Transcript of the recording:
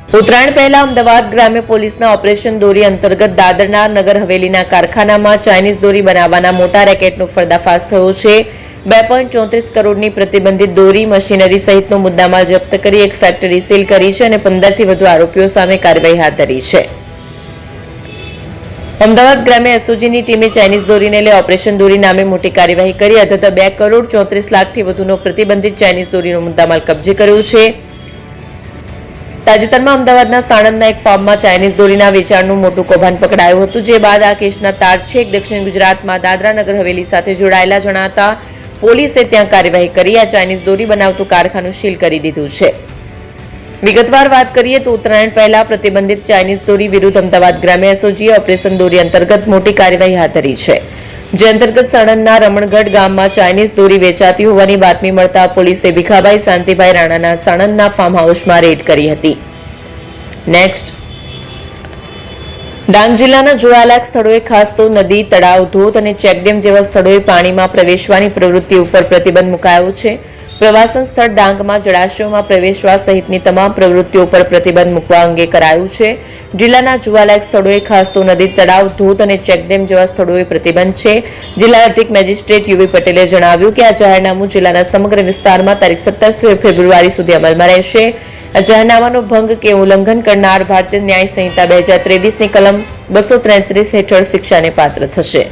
ઉત્તરાયણ પહેલા અમદાવાદ ગ્રામ્ય પોલીસના ઓપરેશન દોરી અંતર્ગત દાદરના નગર હવેલીના કારખાનામાં ચાઇનીઝ દોરી બનાવવાના મોટા રેકેટનો પર્દાફાશ થયો છે। 2.34 કરોડની પ્રતિબંધિત દોરી મશીનરી સહિતનો મુદ્દામાલ જપ્ત કરી એક ફેક્ટરી સીલ કરી છે અને 15થી વધુ આરોપીઓ સામે કાર્યવાહી હાથ ધરી છે। અમદાવાદ ગ્રામ્ય એસઓજીની ટીમે ચાઇનીઝ દોરીને લઈ ઓપરેશન દોરી નામે મોટી કાર્યવાહી કરી અંતતઃ 2 કરોડ 34 લાખથી વધુનો પ્રતિબંધિત ચાઇનીઝ દોરીનો મુદ્દામાલ કબજે કર્યો છે। તાજેતરમાં અમદાવાદના સાણંદના એક ફાર્મમાં ચાઇનીઝ દોરીના વેચાણનું મોટું કૌભાંડ પકડાયું હતું, જે બાદ આ કેસના તાર છેક દક્ષિણ ગુજરાતમાં દાદરા નગર હવેલી સાથે જોડાયેલા જણાતા પોલીસે ત્યાં કાર્યવાહી કરી આ ચાઇનીઝ દોરી બનાવતું કારખાનું સીલ કરી દીધું છે। વિગતવાર વાત કરીએ તો ઉત્તરાયણ પહેલા પ્રતિબંધિત ચાઇનીઝ દોરી વિરુદ્ધ અમદાવાદ ગ્રામ્ય એસઓજીએ ઓપરેશન દોરી અંતર્ગત મોટી કાર્યવાહી હાથ ધરી છે, જે અંતર્ગત સાણંદના રમણગઢ ગામમાં ચાઇનીઝ દોરી વેચાતી હોવાની બાતમી મળતા પોલીસે ભીખાભાઈ શાંતિભાઈ રાણાના સાણંદના ફાર્મ હાઉસમાં રેડ કરી હતી। નેક્સ્ટ, ડાંગ જિલ્લાના જોવાલાયક સ્થળોએ ખાસ તો નદી, તળાવ, ધોધ અને ચેકડેમ જેવા સ્થળોએ પાણીમાં પ્રવેશવાની પ્રવૃત્તિ ઉપર પ્રતિબંધ મુકાયો છે। પ્રવાસન સ્થળ ડાંગમાં જળાશયોમાં પ્રવેશવા સહિતની તમામ પ્રવૃત્તિઓ પર પ્રતિબંધ મૂકવા અંગે કરાયું છે। જિલ્લાના જોવાલાયક સ્થળોએ ખાસ તો નદી, તળાવ, ધોધ અને ચેકડેમ જેવા સ્થળોએ પ્રતિબંધ છે। જિલ્લા અધિક મેજિસ્ટ્રેટ યુવી પટેલે જણાવ્યું કે આ જાહેરનામું જિલ્લાના સમગ્ર વિસ્તારમાં તારીખ 17 ફેબ્રુઆરી સુધી અમલમાં રહેશે। આ જાહેરનામાનો ભંગ કે ઉલ્લંઘન કરનાર ભારતીય ન્યાય સંહિતા 2023ની કલમ 233 હેઠળ શિક્ષાને પાત્ર થશે।